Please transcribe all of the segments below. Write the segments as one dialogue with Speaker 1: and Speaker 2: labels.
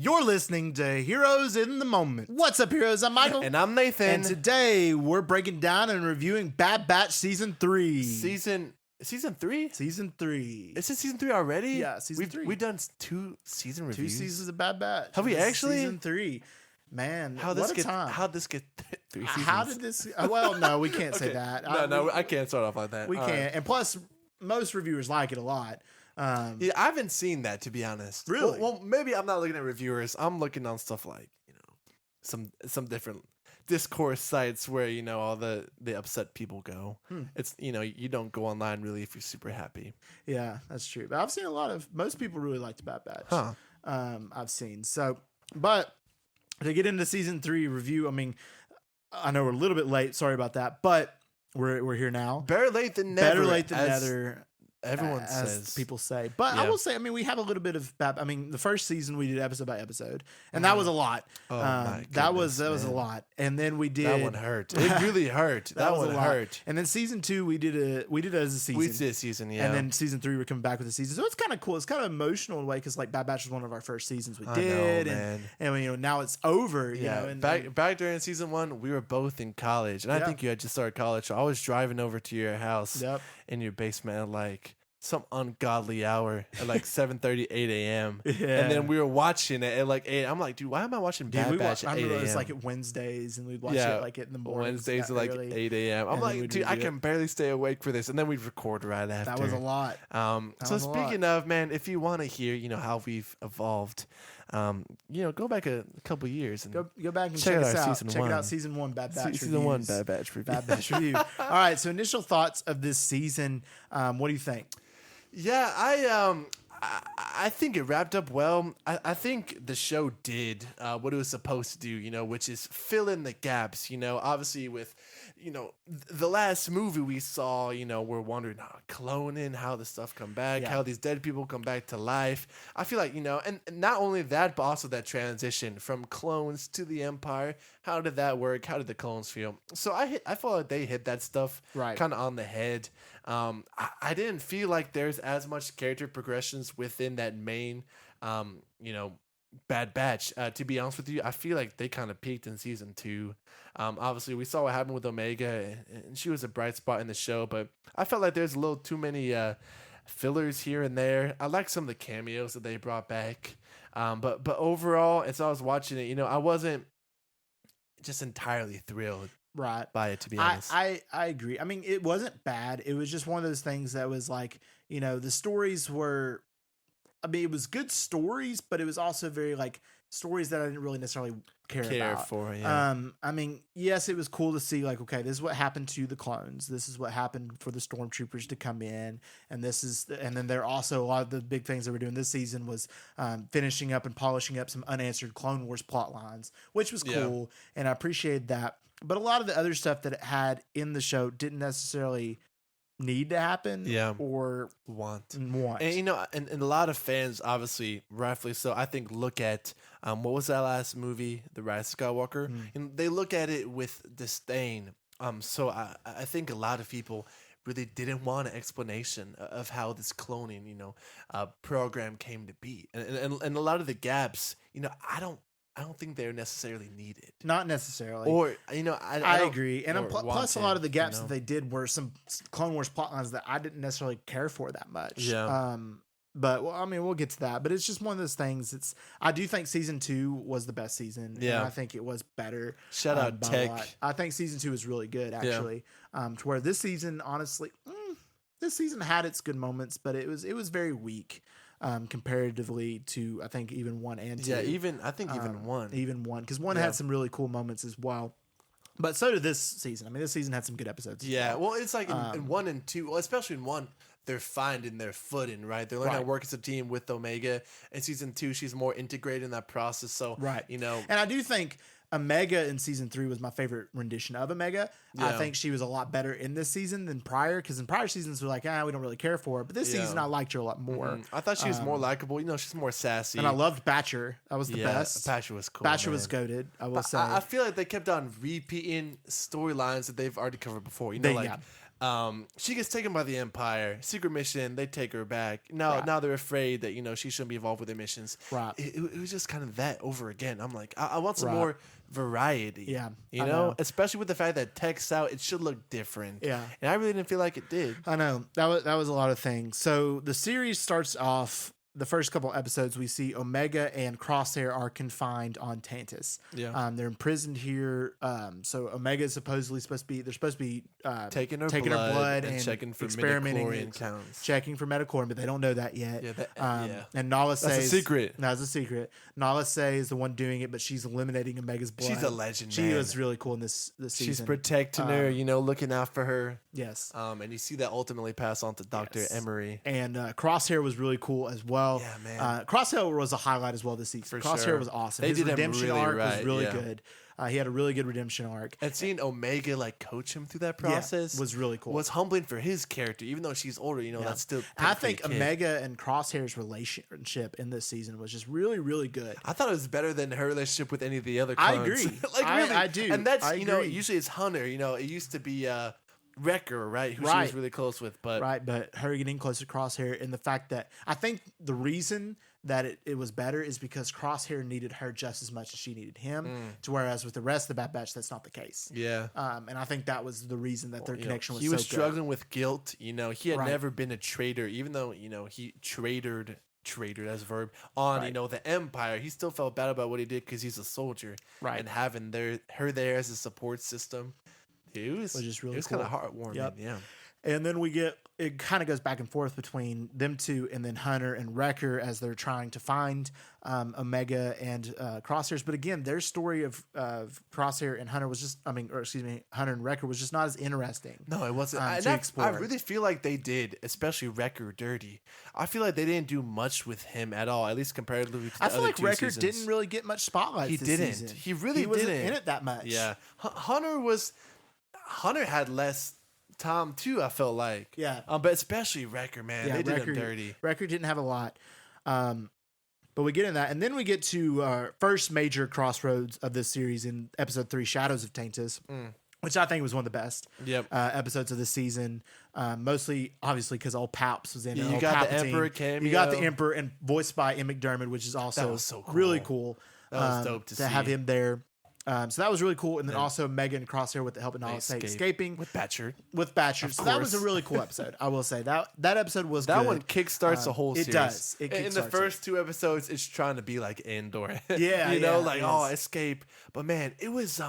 Speaker 1: You're listening to Heroes in the Moment. What's up, heroes? I'm Michael.
Speaker 2: And I'm Nathan.
Speaker 1: And today we're breaking down and reviewing Bad Batch Season 3.
Speaker 2: Season 3?
Speaker 1: Season 3.
Speaker 2: Is it Season 3 already?
Speaker 1: Yeah, Season 3.
Speaker 2: We've done 2 season reviews.
Speaker 1: 2 seasons of Bad Batch.
Speaker 2: Have we
Speaker 1: This is
Speaker 2: actually?
Speaker 1: Season 3. Man,
Speaker 2: How'd
Speaker 1: what a time.
Speaker 2: How'd this get 3 seasons?
Speaker 1: How did this... Well, no, we can't say
Speaker 2: Okay.
Speaker 1: that.
Speaker 2: I can't start off like that.
Speaker 1: We
Speaker 2: All
Speaker 1: can't.
Speaker 2: right.
Speaker 1: And plus, most reviewers like it a lot.
Speaker 2: Yeah, I haven't seen that, to be honest.
Speaker 1: Really?
Speaker 2: Well, maybe I'm not looking at reviewers. I'm looking on stuff like, some different discourse sites where, all the upset people go. It's, you don't go online really if you're super happy.
Speaker 1: Yeah, that's true. But I've seen most people really liked Bad Batch.
Speaker 2: Huh.
Speaker 1: I've seen. So, but to get into Season 3 review, I mean, I know we're a little bit late. Sorry about that. But we're here now.
Speaker 2: Better late than never.
Speaker 1: Better late than never.
Speaker 2: Everyone
Speaker 1: as
Speaker 2: says.
Speaker 1: people say. But
Speaker 2: Yeah.
Speaker 1: I will say, I mean, we have a little bit of the first season we did episode by episode, and that was a lot.
Speaker 2: Oh my
Speaker 1: that was
Speaker 2: goodness,
Speaker 1: a
Speaker 2: man.
Speaker 1: lot. And then we did
Speaker 2: That one hurt. It really hurt. that
Speaker 1: was
Speaker 2: one
Speaker 1: a lot.
Speaker 2: hurt.
Speaker 1: And then Season 2 we did it as a season.
Speaker 2: We did a season, yeah.
Speaker 1: And then Season 3 we're coming back with a season. So it's kind of cool. It's kind of emotional in a way because like Bad Batch was one of our first seasons we did, and now it's over.
Speaker 2: Yeah,
Speaker 1: and
Speaker 2: back during season 1, we were both in college, and I think you had just started college. So I was driving over to your house in your basement at like some ungodly hour at like 7:30, 8 a.m.
Speaker 1: Yeah.
Speaker 2: And then we were watching it at like 8. I'm like, dude, why am I watching Bad Batch at 8
Speaker 1: I remember
Speaker 2: a.m.?
Speaker 1: it was like at Wednesdays, and we'd watch it like in the morning.
Speaker 2: Wednesdays at like 8 a.m. I'm
Speaker 1: and then
Speaker 2: like,
Speaker 1: we'd
Speaker 2: dude, I
Speaker 1: review
Speaker 2: can barely stay awake for this. And then we'd record right after.
Speaker 1: That was a lot.
Speaker 2: So speaking of, man, if you want to hear, how we've evolved, go back a couple years and
Speaker 1: go back and
Speaker 2: check
Speaker 1: check us
Speaker 2: out
Speaker 1: out.
Speaker 2: Season
Speaker 1: Check
Speaker 2: 1.
Speaker 1: it out, Season 1 Bad Batch
Speaker 2: Season 1
Speaker 1: reviews.
Speaker 2: Bad Batch review.
Speaker 1: Bad Batch review. All right, so initial thoughts of this season. What do you think?
Speaker 2: Yeah, I think it wrapped up well. I think the show did what it was supposed to do, which is fill in the gaps. Obviously with, the last movie we saw, we're wondering how cloning, how the stuff come back, how these dead people come back to life. I feel like, and not only that, but also that transition from clones to the Empire. How did that work? How did the clones feel? So I felt like they hit that stuff kind of on the head. I didn't feel like there's as much character progressions within that main, Bad Batch. To be honest with you, I feel like they kind of peaked in season 2. Obviously, we saw what happened with Omega, and she was a bright spot in the show, but I felt like there's a little too many fillers here and there. I like some of the cameos that they brought back, but overall, as I was watching it, I wasn't just entirely thrilled by it, to be honest.
Speaker 1: I agree. I mean, it wasn't bad. It was just one of those things that was like, the stories were, I mean, it was good stories, but it was also very like stories that I didn't really necessarily care about.
Speaker 2: For. Yeah.
Speaker 1: I mean, yes, it was cool to see like, okay, this is what happened to the clones. This is what happened for the stormtroopers to come in. And then there are also a lot of the big things that we're doing this season was finishing up and polishing up some unanswered Clone Wars plot lines, which was cool. And I appreciated that. But a lot of the other stuff that it had in the show didn't necessarily need to happen or want. And
Speaker 2: and a lot of fans, obviously rightfully so, I think look at what was that last movie, The Rise of Skywalker, and they look at it with disdain. So I think a lot of people really didn't want an explanation of how this cloning program came to be, and a lot of the gaps, I don't think they're necessarily needed.
Speaker 1: Not necessarily.
Speaker 2: Or,
Speaker 1: I agree. And plus a lot of the gaps that they did were some Clone Wars plotlines that I didn't necessarily care for that much.
Speaker 2: Yeah.
Speaker 1: But well, I mean, we'll get to that. But it's just one of those things. I do think season 2 was the best season.
Speaker 2: Yeah.
Speaker 1: And I think it was better.
Speaker 2: Shout out
Speaker 1: by
Speaker 2: Tech.
Speaker 1: a lot. I think season 2 is really good, actually. To where this season, honestly, this season had its good moments, but it was very weak. Comparatively to, I think, even 1 and 2.
Speaker 2: Yeah, even 1.
Speaker 1: Even 1. Because 1 had some really cool moments as well. But so did this season. I mean, this season had some good episodes.
Speaker 2: Yeah, well, it's like in 1 and 2, well, especially in 1, they're finding their footing, right? They're learning how to work as a team with Omega. In season 2, she's more integrated in that process. So, And
Speaker 1: I do think Omega in season 3 was my favorite rendition of Omega.
Speaker 2: Yeah.
Speaker 1: I think she was a lot better in this season than prior, because in prior seasons we're like, we don't really care for her. But this season I liked her a lot more.
Speaker 2: I thought she was more likable. She's more sassy.
Speaker 1: And I loved Batcher. That was the best.
Speaker 2: Batcher was cool.
Speaker 1: Batcher was goated, I will say.
Speaker 2: I feel like they kept on repeating storylines that they've already covered before. She gets taken by the Empire. Secret mission. They take her back. Now they're afraid that she shouldn't be involved with their missions.
Speaker 1: Right.
Speaker 2: It was just kind of that over again. I'm like, I want some
Speaker 1: Right.
Speaker 2: more variety.
Speaker 1: Yeah,
Speaker 2: you
Speaker 1: I
Speaker 2: know?
Speaker 1: know.
Speaker 2: Especially with the fact that text out, it should look different.
Speaker 1: Yeah.
Speaker 2: And I really didn't feel like it did.
Speaker 1: I know that was a lot of things. So the series starts off. The first couple episodes, we see Omega and Crosshair are confined on Tantus.
Speaker 2: Yeah.
Speaker 1: They're imprisoned here. So Omega is supposed to be
Speaker 2: Taking her
Speaker 1: her blood
Speaker 2: and checking for
Speaker 1: experimenting
Speaker 2: midichlorian
Speaker 1: and
Speaker 2: counts.
Speaker 1: checking for metachlorine, but they don't know that yet.
Speaker 2: Yeah,
Speaker 1: And Nala
Speaker 2: That's
Speaker 1: says
Speaker 2: a secret.
Speaker 1: That's a secret. Nala Say is the one doing it, but she's eliminating Omega's blood.
Speaker 2: She's a legend,
Speaker 1: She
Speaker 2: man.
Speaker 1: was really cool in this season.
Speaker 2: She's protecting her, looking out for her.
Speaker 1: Yes.
Speaker 2: And you see that ultimately pass on to Dr.
Speaker 1: Yes.
Speaker 2: Emery.
Speaker 1: And Crosshair was really cool as well.
Speaker 2: Yeah, man.
Speaker 1: Crosshair was a highlight as well this season.
Speaker 2: For
Speaker 1: Crosshair
Speaker 2: sure.
Speaker 1: was awesome.
Speaker 2: They
Speaker 1: His
Speaker 2: did him
Speaker 1: redemption
Speaker 2: really
Speaker 1: arc was
Speaker 2: right,
Speaker 1: really
Speaker 2: yeah.
Speaker 1: good. He had a really good redemption arc.
Speaker 2: And seeing Omega coach him through that process
Speaker 1: was really cool.
Speaker 2: Was humbling for his character, even though she's older. That's still.
Speaker 1: I think
Speaker 2: technically a kid.
Speaker 1: Omega and Crosshair's relationship in this season was just really, really good.
Speaker 2: I thought it was better than her relationship with any of the other
Speaker 1: I
Speaker 2: clones.
Speaker 1: agree.
Speaker 2: Like really,
Speaker 1: I do.
Speaker 2: And that's
Speaker 1: I agree.
Speaker 2: usually it's Hunter. It used to be Wrecker, right? Who she
Speaker 1: Right.
Speaker 2: was really close with, but
Speaker 1: Right, but her getting closer to Crosshair and the fact that I think the reason that it was better is because Crosshair needed her just as much as she needed him. To whereas with the rest of the Bad Batch, that's not the case.
Speaker 2: yeah.
Speaker 1: And I think that was the reason that their connection was
Speaker 2: he
Speaker 1: so
Speaker 2: was
Speaker 1: good.
Speaker 2: struggling with guilt. He had
Speaker 1: Right.
Speaker 2: never been a traitor, even though he traded as a verb on
Speaker 1: Right.
Speaker 2: the Empire. He still felt bad about what he did because he's a soldier,
Speaker 1: Right.
Speaker 2: And having her there as a support system, it was
Speaker 1: just really
Speaker 2: it was
Speaker 1: cool.
Speaker 2: kind of heartwarming.
Speaker 1: Yep.
Speaker 2: Yeah.
Speaker 1: And then it kind of goes back and forth between them two and then Hunter and Wrecker as they're trying to find Omega and Crosshairs. But again, their story of Crosshair and Hunter Hunter and Wrecker was just not as interesting.
Speaker 2: No, it wasn't.
Speaker 1: to
Speaker 2: I
Speaker 1: explore.
Speaker 2: really feel like they did, especially Wrecker dirty. I feel like they didn't do much with him at all, at least comparatively to the
Speaker 1: I feel
Speaker 2: other
Speaker 1: like
Speaker 2: two
Speaker 1: Wrecker
Speaker 2: seasons.
Speaker 1: didn't really get much spotlight.
Speaker 2: He
Speaker 1: this
Speaker 2: didn't.
Speaker 1: season.
Speaker 2: He really
Speaker 1: wasn't
Speaker 2: didn't.
Speaker 1: in it that much.
Speaker 2: Yeah. Hunter had less time too, I felt like.
Speaker 1: Yeah.
Speaker 2: But especially Wrecker, man. They did him dirty.
Speaker 1: Wrecker didn't have a lot. But we get in that. And then we get to our first major crossroads of this series in episode 3, Shadows of Taintus, which I think was one of the best
Speaker 2: Yep.
Speaker 1: episodes of the season. Mostly, obviously, because old Paps was in it.
Speaker 2: You
Speaker 1: Old
Speaker 2: got the
Speaker 1: Palpatine.
Speaker 2: Emperor cameo.
Speaker 1: You got the Emperor and voiced by Ian McDermott, which is also
Speaker 2: was so cool.
Speaker 1: really cool.
Speaker 2: That was dope to see.
Speaker 1: have him there. So that was really cool. And then also Megan and Crosshair with the help of Nala Say escaping
Speaker 2: with Batcher.
Speaker 1: So that was a really cool episode. I will say that episode was
Speaker 2: That
Speaker 1: good.
Speaker 2: one kickstarts the whole series.
Speaker 1: It does. It
Speaker 2: In the
Speaker 1: kickstarts
Speaker 2: first 2 episodes, it's trying to be like Andor.
Speaker 1: Yeah,
Speaker 2: oh, escape. But man, it was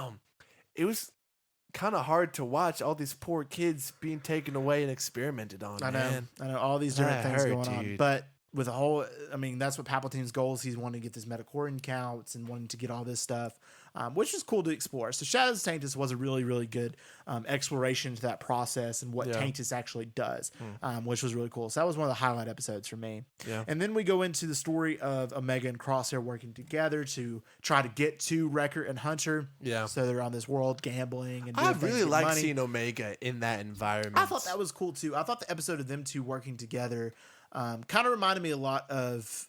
Speaker 2: kind of hard to watch all these poor kids being taken away and experimented on.
Speaker 1: I know.
Speaker 2: Man.
Speaker 1: I know all these different
Speaker 2: That
Speaker 1: things
Speaker 2: hurt,
Speaker 1: going on.
Speaker 2: dude.
Speaker 1: But with a whole, that's what Palpatine's goals. He's wanting to get this metachlorine counts and wanting to get all this stuff, which is cool to explore. So Shadows of Taintus was a really, really good exploration to that process and what Taintus actually does, which was really cool. So that was one of the highlight episodes for me.
Speaker 2: Yeah.
Speaker 1: And then we go into the story of Omega and Crosshair working together to try to get to Wrecker and Hunter.
Speaker 2: Yeah.
Speaker 1: So they're on this world gambling and doing
Speaker 2: I
Speaker 1: things
Speaker 2: really
Speaker 1: for
Speaker 2: like
Speaker 1: money.
Speaker 2: seeing Omega in that environment.
Speaker 1: I thought that was cool too. I thought the episode of them two working together kind of reminded me a lot of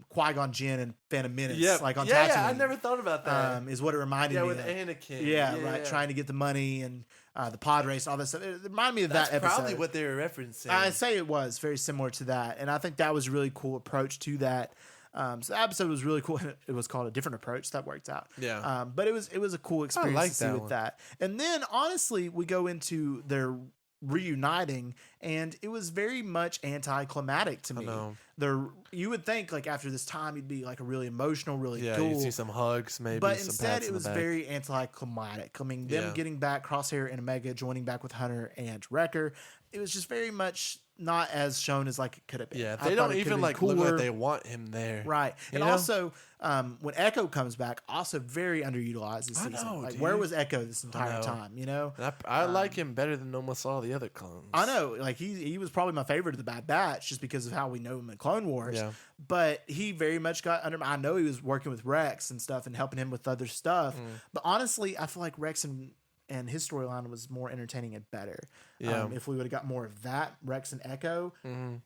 Speaker 1: Qui-Gon Jinn and Phantom Menace, like on Tatooine.
Speaker 2: Yeah, I never thought about that.
Speaker 1: Is what it reminded me
Speaker 2: with
Speaker 1: of.
Speaker 2: Anakin.
Speaker 1: Yeah, right. Trying to get the money and the pod race and all that stuff. It reminded me of
Speaker 2: That's
Speaker 1: that episode.
Speaker 2: probably what they were referencing.
Speaker 1: I'd say it was very similar to that. And I think that was a really cool approach to that. So the episode was really cool. It was called A Different Approach. That worked out.
Speaker 2: Yeah.
Speaker 1: But it was a cool experience
Speaker 2: like
Speaker 1: to see
Speaker 2: that
Speaker 1: with
Speaker 2: one.
Speaker 1: that. And then honestly, we go into their reuniting, and it was very much anticlimactic to me.
Speaker 2: know.
Speaker 1: You would think like after this time it'd be like a really emotional, really
Speaker 2: Yeah,
Speaker 1: cool.
Speaker 2: you see some hugs, maybe.
Speaker 1: But
Speaker 2: some
Speaker 1: instead,
Speaker 2: pats
Speaker 1: it
Speaker 2: in the
Speaker 1: was
Speaker 2: back.
Speaker 1: very anticlimactic. I mean, them
Speaker 2: Yeah.
Speaker 1: getting back Crosshair and Omega joining back with Hunter and Wrecker. It was just very much not as shown as like it could have been.
Speaker 2: Yeah,
Speaker 1: I
Speaker 2: they
Speaker 1: thought
Speaker 2: don't
Speaker 1: it could've
Speaker 2: even
Speaker 1: been
Speaker 2: like look like they want him there.
Speaker 1: Right.
Speaker 2: You
Speaker 1: And
Speaker 2: know?
Speaker 1: also, when Echo comes back, also very underutilized this
Speaker 2: I
Speaker 1: season.
Speaker 2: know,
Speaker 1: like,
Speaker 2: dude.
Speaker 1: where was Echo this entire
Speaker 2: know.
Speaker 1: time? You know?
Speaker 2: And I like him better than almost all the other clones.
Speaker 1: I know, like he was probably my favorite of the Bad Batch just because of how we know him in Clone Wars.
Speaker 2: Yeah.
Speaker 1: But he very much got under. I know he was working with Rex and stuff and helping him with other stuff. But honestly, I feel like Rex and his storyline was more entertaining and better.
Speaker 2: Yeah.
Speaker 1: If we would have got more of that, Rex and Echo,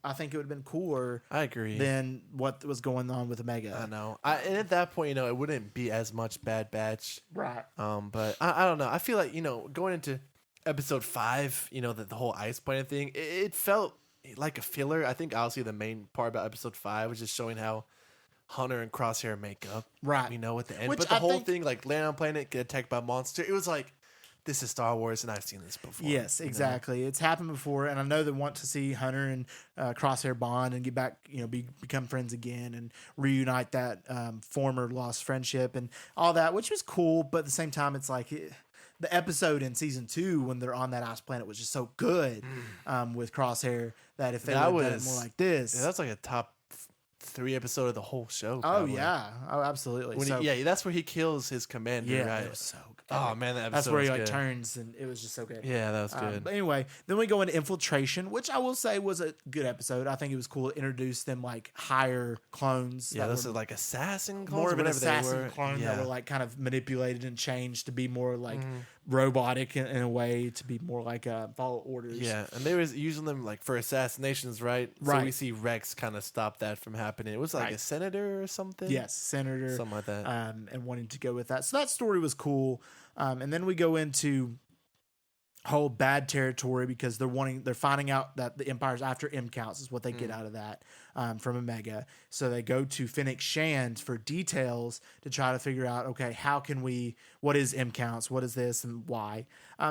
Speaker 1: I think it would have been cooler
Speaker 2: I agree.
Speaker 1: than what was going on with Omega.
Speaker 2: I know. And at that point, it wouldn't be as much Bad Batch.
Speaker 1: Right.
Speaker 2: But I don't know. I feel like, going into episode 5, the whole ice planet thing, it felt like a filler. I think honestly the main part about episode 5 was just showing how Hunter and Crosshair make up,
Speaker 1: Right.
Speaker 2: at the end.
Speaker 1: Which
Speaker 2: but the
Speaker 1: I
Speaker 2: whole
Speaker 1: think-
Speaker 2: thing, like land on planet, get attacked by a monster, it was like, this is Star Wars, and I've seen this before.
Speaker 1: Yes, exactly. It's happened before, and I know they want to see Hunter and Crosshair bond and get back, become friends again and reunite that former lost friendship and all that, which was cool. But at the same time, it's like the episode in season 2 when they're on that ice planet was just so good with Crosshair that if they would have done it more like this,
Speaker 2: Yeah, that's like a top 3 episode of the whole show.
Speaker 1: oh
Speaker 2: Probably.
Speaker 1: yeah, oh absolutely.
Speaker 2: When
Speaker 1: So,
Speaker 2: that's where he kills his commander.
Speaker 1: yeah,
Speaker 2: right?
Speaker 1: it was so good.
Speaker 2: Oh man, that episode
Speaker 1: That's where he
Speaker 2: was
Speaker 1: like
Speaker 2: good.
Speaker 1: turns, and it was just so good.
Speaker 2: Yeah, that was good.
Speaker 1: But anyway, then we go into Infiltration, which I will say was a good episode. I think it was cool to introduce them like higher clones.
Speaker 2: Yeah,
Speaker 1: that
Speaker 2: those
Speaker 1: were
Speaker 2: are like assassin clones,
Speaker 1: more of an
Speaker 2: whatever they
Speaker 1: assassin
Speaker 2: were.
Speaker 1: clone
Speaker 2: yeah.
Speaker 1: that were like kind of manipulated and changed to be more like robotic in a way, to be more like follow orders.
Speaker 2: Yeah, and they was using them like for assassinations, right? So
Speaker 1: Right.
Speaker 2: we see Rex kind of stop that from happening. It was like
Speaker 1: Right.
Speaker 2: a senator or something.
Speaker 1: Yes, Senator.
Speaker 2: Something like that.
Speaker 1: And wanting to go with that. So that story was cool. And then we go into whole bad territory because they're finding out that the Empire's after M counts is what they get out of that from Omega. So they go to Fennec Shand for details to try to figure out, okay, what is M counts? What is this and why?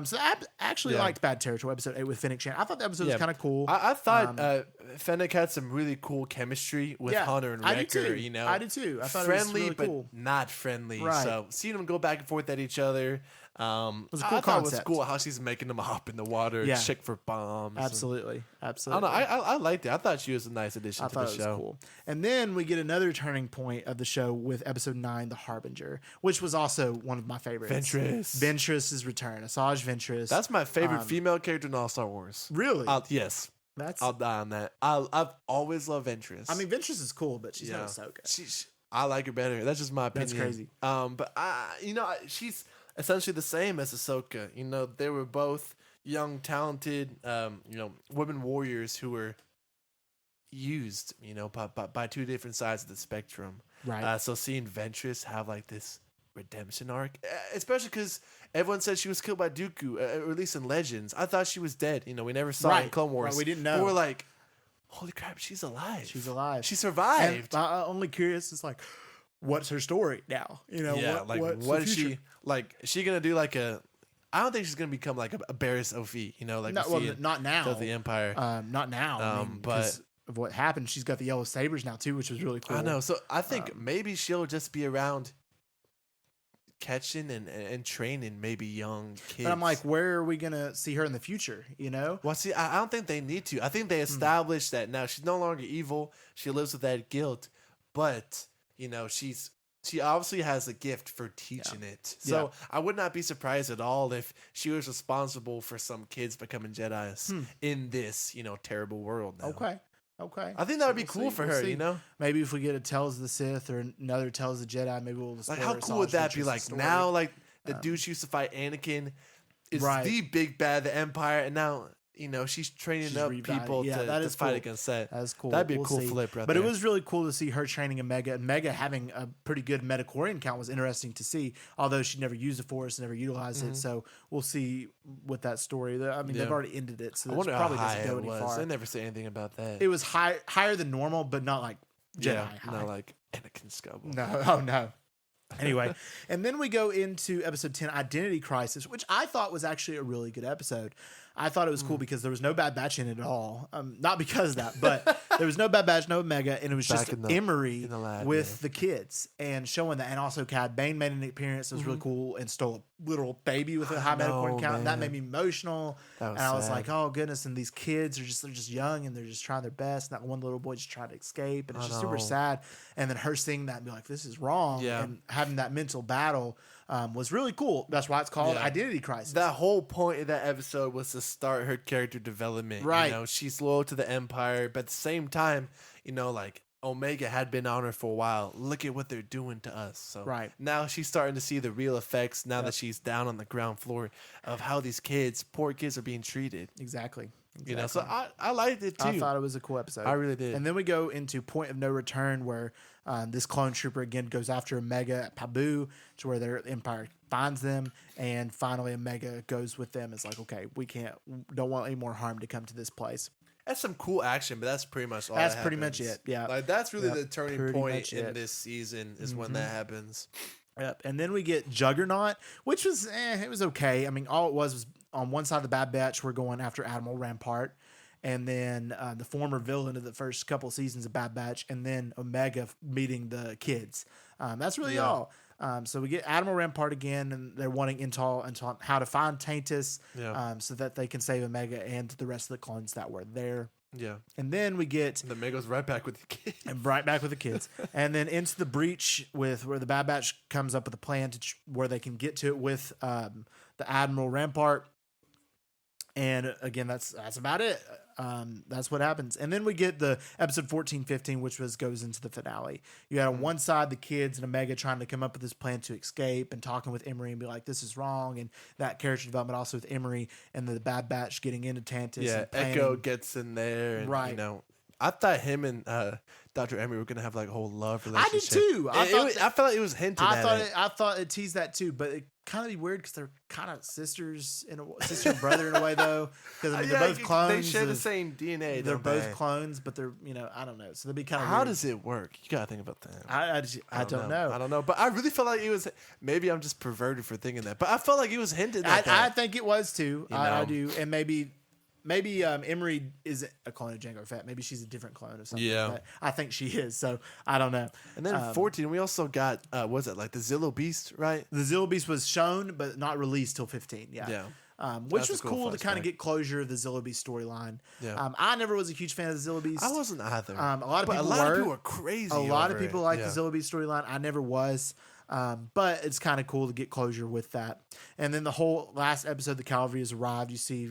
Speaker 1: So I actually
Speaker 2: Yeah.
Speaker 1: liked Bad Territory episode 8 with Fennec Shand. I thought the episode was
Speaker 2: Yeah.
Speaker 1: kind of cool.
Speaker 2: I thought Fennec had some really cool chemistry with Hunter and
Speaker 1: I
Speaker 2: Wrecker.
Speaker 1: did too. I did too. I thought
Speaker 2: friendly
Speaker 1: it was really cool.
Speaker 2: but not friendly.
Speaker 1: Right.
Speaker 2: So seeing them go back and forth at each other.
Speaker 1: was a
Speaker 2: I
Speaker 1: cool
Speaker 2: thought it was
Speaker 1: concept.
Speaker 2: cool how she's making them hop in the water and
Speaker 1: Yeah.
Speaker 2: check for bombs.
Speaker 1: Absolutely.
Speaker 2: I
Speaker 1: Absolutely.
Speaker 2: don't know. I liked it. I thought she was a nice addition
Speaker 1: I
Speaker 2: to
Speaker 1: thought
Speaker 2: the
Speaker 1: it was
Speaker 2: show.
Speaker 1: cool. And then we get another turning point of the show with episode 9, The Harbinger, which was also one of my favorites.
Speaker 2: Ventress.
Speaker 1: Ventress's return. Asajj Ventress.
Speaker 2: That's my favorite female character in all Star Wars.
Speaker 1: really.
Speaker 2: Yes,
Speaker 1: That's.
Speaker 2: I'll die on that. I've always loved Ventress.
Speaker 1: I mean, Ventress is cool, but she's
Speaker 2: Yeah.
Speaker 1: not Ahsoka.
Speaker 2: I like her better. That's just my opinion.
Speaker 1: That's crazy.
Speaker 2: But she's essentially the same as Ahsoka. They were both young, talented, women warriors who were used, by two different sides of the spectrum.
Speaker 1: Right.
Speaker 2: So seeing Ventress have like this redemption arc, especially because everyone said she was killed by Dooku, or at least in Legends. I thought she was dead. We never saw it in
Speaker 1: Right.
Speaker 2: Clone Wars.
Speaker 1: Right, we didn't
Speaker 2: But
Speaker 1: know.
Speaker 2: we're like, holy crap, she's alive.
Speaker 1: She's alive.
Speaker 2: She
Speaker 1: And
Speaker 2: survived.
Speaker 1: I'm only curious is like, what's her story now?
Speaker 2: Yeah,
Speaker 1: what's
Speaker 2: what
Speaker 1: the
Speaker 2: is
Speaker 1: future?
Speaker 2: she like? Is she gonna do like a? I don't think she's gonna become like a Barriss Ophi, like
Speaker 1: No,
Speaker 2: we
Speaker 1: well,
Speaker 2: see in
Speaker 1: not now.
Speaker 2: the Empire.
Speaker 1: Not now. I mean,
Speaker 2: but-
Speaker 1: because of what happened. She's got the yellow sabers now too, which was really cool.
Speaker 2: I know. So I think maybe she'll just be around catching and training maybe young kids.
Speaker 1: But I'm like, where are we gonna see her in the future?
Speaker 2: well, see, I don't think they need to. I think
Speaker 1: Hmm.
Speaker 2: they established that now she's no longer evil. She lives with that guilt, but she obviously has a gift for teaching it. So I would not be surprised at all if she was responsible for some kids becoming Jedis in this, terrible world now.
Speaker 1: Okay.
Speaker 2: I think that would be
Speaker 1: We'll
Speaker 2: cool
Speaker 1: see,
Speaker 2: for
Speaker 1: we'll
Speaker 2: her,
Speaker 1: see. Maybe if we get a Tales of the Sith or another Tales of the Jedi, maybe we'll
Speaker 2: Like, how cool would that be? Like, now, like, the dude she used to fight Anakin is
Speaker 1: Right.
Speaker 2: the big bad, the Empire, and now, she's training
Speaker 1: She's
Speaker 2: up
Speaker 1: reviving-
Speaker 2: people
Speaker 1: yeah,
Speaker 2: to
Speaker 1: that is
Speaker 2: fight
Speaker 1: cool.
Speaker 2: against Seth.
Speaker 1: That's cool.
Speaker 2: That'd be a
Speaker 1: We'll
Speaker 2: cool
Speaker 1: see.
Speaker 2: flip right
Speaker 1: But
Speaker 2: there.
Speaker 1: it was really cool to see her training a Mega, and Mega having a pretty good Metachlorian count was interesting to see, although she never used the Force, never utilized it. So we'll see with that story. I mean, they've
Speaker 2: Yeah.
Speaker 1: already ended it, so
Speaker 2: I
Speaker 1: it
Speaker 2: wonder how
Speaker 1: probably
Speaker 2: high
Speaker 1: doesn't go
Speaker 2: it
Speaker 1: any
Speaker 2: was.
Speaker 1: far.
Speaker 2: They never say anything about that.
Speaker 1: It was higher than normal, but not like Jedi high.
Speaker 2: not like Anakin Skywalker.
Speaker 1: No, oh no. Anyway, and then we go into episode 10, Identity Crisis, which I thought was actually a really good episode. I thought it was cool because there was no Bad Batch in it at all. Not because of that, but there was no Bad Batch, no Omega, and it was
Speaker 2: Back
Speaker 1: just
Speaker 2: in the-
Speaker 1: Emery
Speaker 2: in the lab,
Speaker 1: with
Speaker 2: yeah.
Speaker 1: the kids and showing that. And also Cad Bane made an appearance. It was really cool and stole a literal baby with a high
Speaker 2: know,
Speaker 1: Metachlorian count. And that
Speaker 2: man.
Speaker 1: made me emotional.
Speaker 2: That was
Speaker 1: and I was
Speaker 2: sad.
Speaker 1: like, oh goodness. And these kids they're just young and they're just trying their best. And that one little boy just trying to escape. And it's
Speaker 2: I
Speaker 1: just super
Speaker 2: know.
Speaker 1: sad. And then her seeing that and be like, this is wrong.
Speaker 2: Yeah.
Speaker 1: And having that mental battle was really cool. That's why it's called
Speaker 2: Yeah.
Speaker 1: Identity Crisis.
Speaker 2: That whole point of that episode was to start her character development.
Speaker 1: Right.
Speaker 2: She's loyal to the Empire, but at the same time, like Omega had been on her for a while. Look at what they're doing to us. So
Speaker 1: Right.
Speaker 2: now she's starting to see the real effects now
Speaker 1: Yep.
Speaker 2: that she's down on the ground floor of how these poor kids are being treated.
Speaker 1: Exactly.
Speaker 2: You know, so I liked it too.
Speaker 1: I thought it was a cool episode.
Speaker 2: I really did.
Speaker 1: And then we go into Point of No Return, where this clone trooper again goes after Omega at Pabu, to where their Empire finds them, and finally Omega goes with them. It's like, okay, don't want any more harm to come to this place.
Speaker 2: That's some cool action, but that's pretty much all.
Speaker 1: That's pretty much
Speaker 2: happens.
Speaker 1: it. Yeah,
Speaker 2: Like that's really
Speaker 1: Yep,
Speaker 2: the turning
Speaker 1: pretty
Speaker 2: point
Speaker 1: much
Speaker 2: in
Speaker 1: it.
Speaker 2: this season is when that happens.
Speaker 1: Yep. And then we get Juggernaut, which was it was okay. I mean, all it was on one side of the Bad Batch, we're going after Admiral Rampart, and then the former villain of the first couple of seasons of Bad Batch, and then Omega meeting the kids. That's really all. So we get Admiral Rampart again, and they're wanting intel on how to find Taintus, so that they can save Omega and the rest of the clones that were there.
Speaker 2: Yeah.
Speaker 1: And then we get
Speaker 2: And Omega's right back with the kids.
Speaker 1: and right back with the kids, and then into the breach where the Bad Batch comes up with a plan where they can get to it with the Admiral Rampart. And again, that's about it. That's what happens. And then we get the episode 14-15, which goes into the finale. You had on one side the kids and Omega trying to come up with this plan to escape and talking with Emery and be like, this is wrong. And that character development also with Emery and the Bad Batch getting into Tantus.
Speaker 2: Yeah,
Speaker 1: and planning.
Speaker 2: Echo gets in there. And,
Speaker 1: Right.
Speaker 2: You know, I thought him and Dr. Emery were going to have like a whole love relationship.
Speaker 1: I did too.
Speaker 2: I felt like it was hinted at.
Speaker 1: I thought it teased that too, but it kind of be weird because they're kind of sister and brother in a way though. Because I mean, they're both clones.
Speaker 2: They share the same DNA.
Speaker 1: They're
Speaker 2: don't
Speaker 1: both
Speaker 2: they?
Speaker 1: clones, but they're I don't know. So they'd be kind of.
Speaker 2: How does it work? You gotta think about that.
Speaker 1: I don't know.
Speaker 2: I don't know. But I really felt like it was. Maybe I'm just perverted for thinking that. But I felt like it was hinted at.
Speaker 1: I think it was too.
Speaker 2: You
Speaker 1: I
Speaker 2: know?
Speaker 1: do, and maybe Emery isn't a clone of Jango Fett. Maybe she's a different clone of something.
Speaker 2: Yeah.
Speaker 1: Like that. I think she is. So I don't know.
Speaker 2: And then 14, we also got what was it like the Zillo Beast, right?
Speaker 1: The Zillo Beast was shown but not released till 15. Yeah.
Speaker 2: Yeah.
Speaker 1: Which
Speaker 2: That's a
Speaker 1: was
Speaker 2: cool
Speaker 1: cool to kind
Speaker 2: flashback.
Speaker 1: of get closure of the Zillo Beast storyline.
Speaker 2: Yeah.
Speaker 1: I never was a huge fan of the Zillo Beast.
Speaker 2: I wasn't either.
Speaker 1: A lot of
Speaker 2: but
Speaker 1: people
Speaker 2: a lot
Speaker 1: were.
Speaker 2: of people were crazy.
Speaker 1: A lot of
Speaker 2: over
Speaker 1: people
Speaker 2: it.
Speaker 1: like
Speaker 2: Yeah.
Speaker 1: the Zillo Beast storyline. I never was. But it's kind of cool to get closure with that. And then the whole last episode, the cavalry has arrived. You see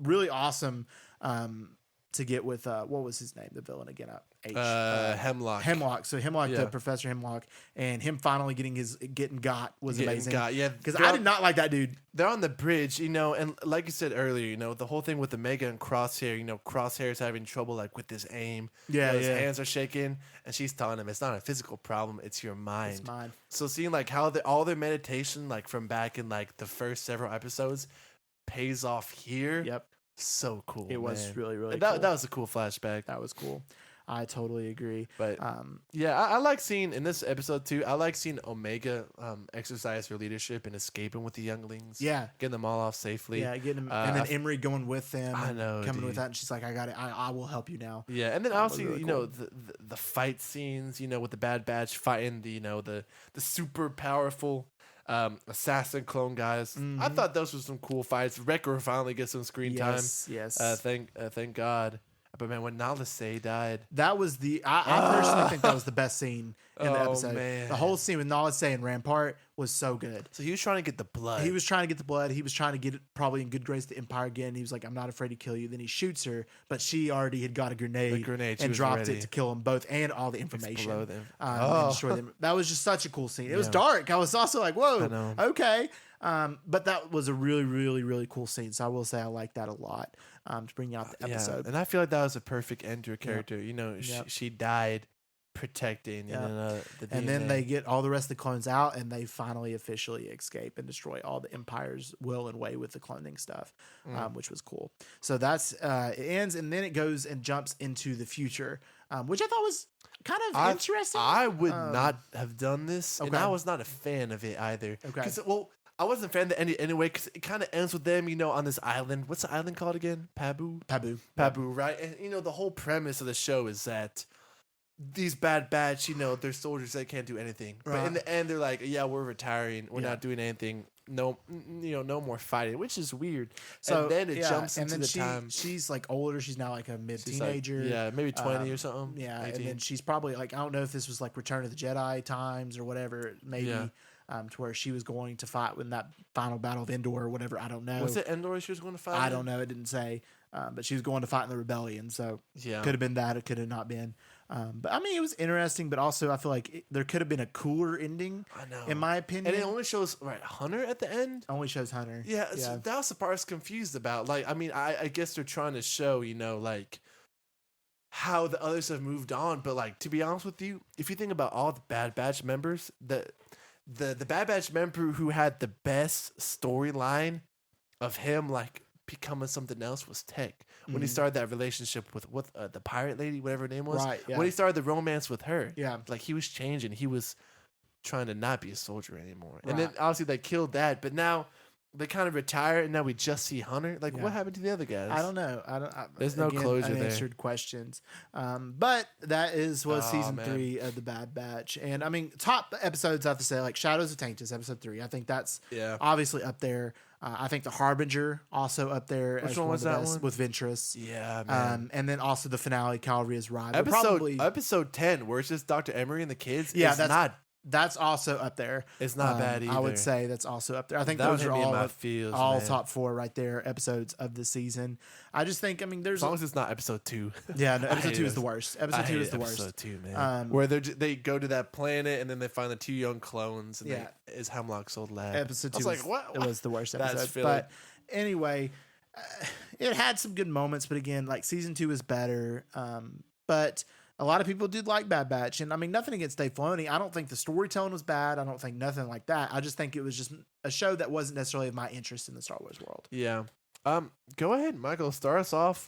Speaker 1: really awesome to get with what was his name? The villain again.
Speaker 2: Hemlock.
Speaker 1: Hemlock. So Hemlock,
Speaker 2: Yeah.
Speaker 1: the Professor Hemlock, and him finally getting got was amazing.
Speaker 2: Yeah.
Speaker 1: Because I did not like that dude.
Speaker 2: They're on the bridge, you know, and like you said earlier, you know, the whole thing with Omega and Crosshair, you know, Crosshair's having trouble like with his aim.
Speaker 1: Yeah,
Speaker 2: You know, his
Speaker 1: yeah.
Speaker 2: hands are shaking, and she's telling him it's not a physical problem, it's your mind.
Speaker 1: It's mine.
Speaker 2: So seeing like how all their meditation, like from back in like the first several episodes, pays off here.
Speaker 1: Yep.
Speaker 2: So cool.
Speaker 1: It was
Speaker 2: man.
Speaker 1: really, really
Speaker 2: And that
Speaker 1: cool.
Speaker 2: that was a cool flashback.
Speaker 1: That was cool. I totally agree.
Speaker 2: But yeah, I like seeing in this episode too. I like seeing Omega exercise her leadership and escaping with the younglings.
Speaker 1: Yeah.
Speaker 2: Getting them all off safely.
Speaker 1: Yeah, getting him, and then Emery going with them.
Speaker 2: I
Speaker 1: and
Speaker 2: know,
Speaker 1: coming with
Speaker 2: dude.
Speaker 1: that, and she's like, "I got it. I will help you now."
Speaker 2: Yeah, and then
Speaker 1: That was
Speaker 2: obviously,
Speaker 1: really
Speaker 2: you know, the fight scenes, you know, with the Bad Batch fighting the, you know, the super powerful assassin clone guys. I thought those were some cool fights. Wrecker finally gets some screen
Speaker 1: Yes,
Speaker 2: time.
Speaker 1: yes.
Speaker 2: Thank God. But man, when Nalase died,
Speaker 1: That was I personally think that was the best scene in the
Speaker 2: Oh,
Speaker 1: episode.
Speaker 2: man.
Speaker 1: The whole scene with Nalase and Rampart was so good.
Speaker 2: so he was trying to get the blood.
Speaker 1: He was trying to get the blood. He was trying to get it probably in good grace the Empire again. He was like, "I'm not afraid to kill you." Then he shoots her, but she already had got a grenade,
Speaker 2: she
Speaker 1: and
Speaker 2: was
Speaker 1: dropped
Speaker 2: ready.
Speaker 1: it to kill them both and all the information.
Speaker 2: Explode them.
Speaker 1: And destroy them. That was just such a cool scene. It was
Speaker 2: Yeah.
Speaker 1: dark. I was also like,
Speaker 2: I
Speaker 1: "Whoa,
Speaker 2: know.
Speaker 1: okay." But that was a really, really, really cool scene. So I will say I like that a lot to bring out the episode.
Speaker 2: Yeah, and I feel like that was a perfect end to her character. You know,
Speaker 1: Yep.
Speaker 2: she died protecting,
Speaker 1: Yep.
Speaker 2: you know, the DNA.
Speaker 1: And then they get all the rest of the clones out, and they finally officially escape and destroy all the Empire's will and way with the cloning stuff, which was cool. So that's it ends, and then it goes and jumps into the future, which I thought was kind of interesting.
Speaker 2: I would not have done this, and
Speaker 1: okay.
Speaker 2: I was not a fan of it either.
Speaker 1: Okay.
Speaker 2: 'Cause, well, I wasn't a fan of the end anyway, because it kind of ends with them, you know, on this island. What's the island called again? Pabu, right? And you know, the whole premise of the show is that these Bad Batch, you know, they're soldiers that can't do anything. But in
Speaker 1: Right.
Speaker 2: the end, they're like, "Yeah, we're retaring. We're
Speaker 1: Yeah.
Speaker 2: not doing anything. No, you know, no more fighting," which is weird.
Speaker 1: So
Speaker 2: and then it
Speaker 1: yeah,
Speaker 2: jumps
Speaker 1: and
Speaker 2: into
Speaker 1: then
Speaker 2: the time.
Speaker 1: She's like older. She's now like a mid
Speaker 2: She's like,
Speaker 1: teenager.
Speaker 2: yeah, maybe 20 or something.
Speaker 1: Yeah,
Speaker 2: 18.
Speaker 1: and then she's probably like, I don't know if this was like Return of the Jedi times or whatever, maybe,
Speaker 2: Yeah.
Speaker 1: to where she was going to fight in that final battle of Endor or whatever. I don't know.
Speaker 2: Was it Endor she was going to fight?
Speaker 1: I don't know. It didn't say, but she was going to fight in the rebellion, so
Speaker 2: Yeah.
Speaker 1: could have been that. It could have not been. But I mean, it was interesting, but also I feel like there could have been a cooler ending.
Speaker 2: I know.
Speaker 1: In my opinion.
Speaker 2: And it only shows Hunter at the end.
Speaker 1: Only shows Hunter.
Speaker 2: Yeah, so that was the part I was confused about. Like, I mean, I guess they're trying to show, like how the others have moved on. But like, to be honest with you, if you think about all the Bad Batch members, the Bad Batch member who had the best storyline of him like becoming something else was Tech. When he started that relationship with the pirate lady, whatever her name was.
Speaker 1: Right. Yeah.
Speaker 2: When he started the romance with her.
Speaker 1: Yeah.
Speaker 2: Like, he was changing. He was trying to not be a soldier anymore.
Speaker 1: Right.
Speaker 2: And then obviously they killed that, but now they kind of retire, and now we just see Hunter. Like, what happened to the other guys?
Speaker 1: I don't know.
Speaker 2: There's no closure there.
Speaker 1: Unanswered questions. But that was season 3 of the Bad Batch, and I mean, top episodes I have to say, like Shadows of Taintus, episode 3. I think that's obviously up there. I think the Harbinger also up there.
Speaker 2: Which
Speaker 1: as
Speaker 2: one was that
Speaker 1: best,
Speaker 2: one?
Speaker 1: With Ventress.
Speaker 2: Yeah, man.
Speaker 1: And then also the finale, Cavalry is Ride.
Speaker 2: Episode 10, where it's just Dr. Emery and the kids.
Speaker 1: Yeah,
Speaker 2: that's
Speaker 1: also up there.
Speaker 2: It's not bad either.
Speaker 1: I would say that's also up there. I think
Speaker 2: that
Speaker 1: those are all
Speaker 2: man.
Speaker 1: top 4 right there episodes of the season. I just think, I mean, there's
Speaker 2: as long as it's not episode 2.
Speaker 1: Yeah, no, episode 2 is the worst. Episode 2 is the worst.
Speaker 2: Episode 2, man. Where they go to that planet and then they find the 2 young clones. And is Hemlock's old lab.
Speaker 1: Episode 2
Speaker 2: I was like, what?
Speaker 1: It was the worst episode.
Speaker 2: That's
Speaker 1: but anyway, it had some good moments, but again, like season 2 is better. But a lot of people did like Bad Batch, and I mean, nothing against Dave Filoni. I don't think the storytelling was bad. I don't think nothing like that. I just think it was just a show that wasn't necessarily of my interest in the Star Wars world.
Speaker 2: Yeah. Go ahead, Michael. Start us off.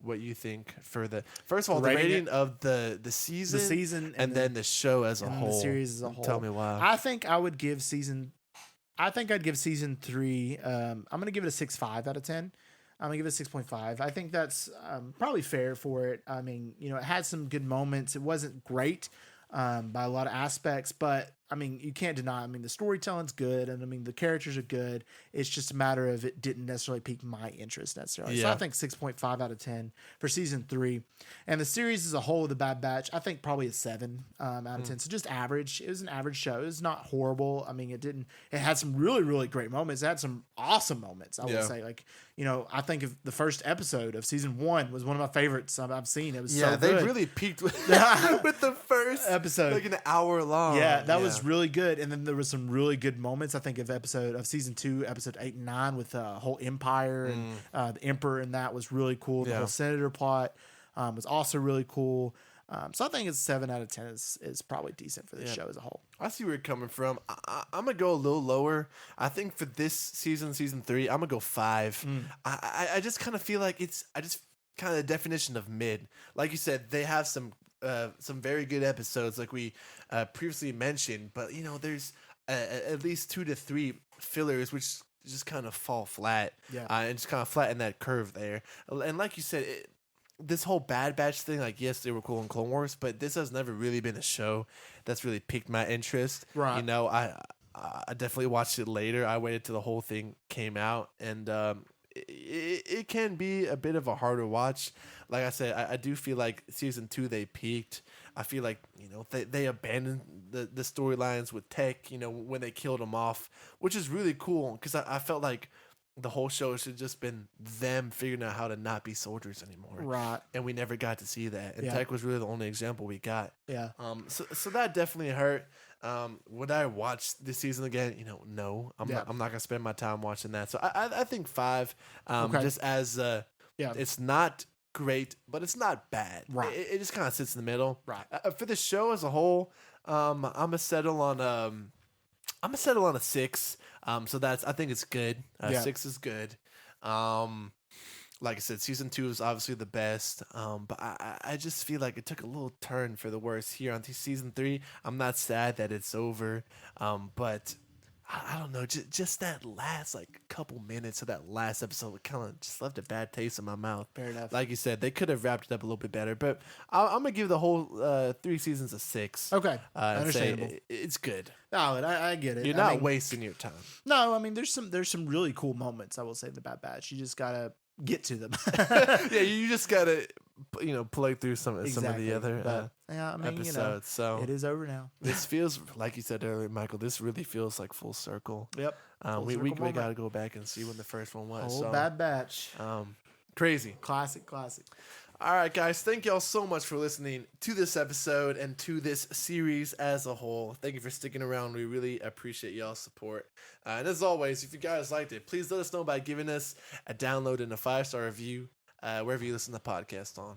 Speaker 2: What you think for first of all, the rating of the season, and then the show as a whole,
Speaker 1: the series as a whole.
Speaker 2: Tell me why.
Speaker 1: I think I'd give season 3. I'm gonna give it a 6.5 out of 10. I'm gonna give it a 6.5. I think that's probably fair for it. I mean, it had some good moments. It wasn't great by a lot of aspects, but I mean, you can't deny. I mean, the storytelling's good, and I mean, the characters are good. It's just a matter of it didn't necessarily pique my interest necessarily. So I think 6.5 out of 10 for season 3, and the series as a whole, The Bad Batch, I think probably a 7 out of 10. So just average. It was an average show. It was not horrible. I mean, it had some really, really great moments. It had some awesome moments. I would say, like, I think of the first episode of season 1 was one of my favorites I've seen. It was so good.
Speaker 2: They really peaked with the first
Speaker 1: episode,
Speaker 2: like an hour long.
Speaker 1: Yeah, that was really good. And then there was some really good moments. I think of season 2, episode 8 and 9 with the whole Empire and the Emperor, and that was really cool. The whole Senator plot was also really cool. So I think it's 7 out of 10 is probably decent for this show as a whole.
Speaker 2: I see where you're coming from. I'm gonna go a little lower. I think for this season 3, I'm gonna go 5. I just kind of feel like I just kind of the definition of mid. Like you said, they have some very good episodes, like we previously mentioned. But there's at least 2 to 3 fillers which just kind of fall flat. And just kind of flatten that curve there. And like you said, this whole Bad Batch thing, like, yes, they were cool in Clone Wars, but this has never really been a show that's really piqued my interest.
Speaker 1: Right.
Speaker 2: I definitely watched it later. I waited till the whole thing came out, and it can be a bit of a harder watch. Like I said, I do feel like season 2 they peaked. I feel like they abandoned the storylines with Tech. When they killed him off, which is really cool because I felt like the whole show should just been them figuring out how to not be soldiers anymore.
Speaker 1: Right.
Speaker 2: And we never got to see that. And Tech was really the only example we got.
Speaker 1: Yeah.
Speaker 2: So that definitely hurt. Would I watch this season again? No. I'm not gonna spend my time watching that. So I think 5. Just as it's not great, but it's not bad.
Speaker 1: Right.
Speaker 2: It just kind of sits in the middle.
Speaker 1: Right.
Speaker 2: For the show as a whole, I'm gonna settle on a 6. So I think it's good. 6 is good. Like I said, season 2 is obviously the best. But I just feel like it took a little turn for the worse here on season 3. I'm not sad that it's over. But I don't know, just that last couple minutes of that last episode kind of just left a bad taste in my mouth.
Speaker 1: Fair enough.
Speaker 2: Like you said, they could have wrapped it up a little bit better, but I'm gonna give the whole 3 seasons a 6.
Speaker 1: Okay,
Speaker 2: understandable. It's good.
Speaker 1: No, I get it.
Speaker 2: You're not wasting your time.
Speaker 1: No, I mean there's some really cool moments. I will say, the Bad Batch. You just gotta get to them.
Speaker 2: Yeah, you just gotta play through some of the other episodes. So
Speaker 1: it is over now.
Speaker 2: This feels, like you said earlier, Michael, this really feels like full circle.
Speaker 1: Yep.
Speaker 2: We gotta go back and see when the first one was.
Speaker 1: Bad Batch.
Speaker 2: Crazy.
Speaker 1: Classic.
Speaker 2: All right, guys. Thank y'all so much for listening to this episode and to this series as a whole. Thank you for sticking around. We really appreciate y'all's support. And as always, if you guys liked it, please let us know by giving us a download and a 5-star review wherever you listen to the podcast on.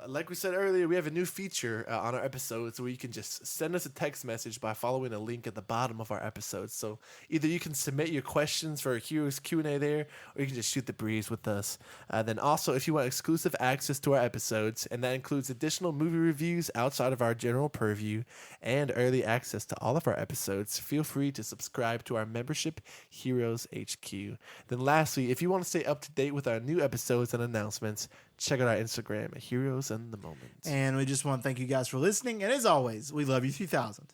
Speaker 2: Like we said earlier, we have a new feature on our episodes where you can just send us a text message by following a link at the bottom of our episodes. So either you can submit your questions for a Heroes Q&A there, or you can just shoot the breeze with us. Then also, if you want exclusive access to our episodes, and that includes additional movie reviews outside of our general purview and early access to all of our episodes, feel free to subscribe to our membership, Heroes HQ. Then lastly, if you want to stay up to date with our new episodes and announcements, check out our Instagram at Heroes in the Moment.
Speaker 1: And we just want to thank you guys for listening. And as always, we love you 3000.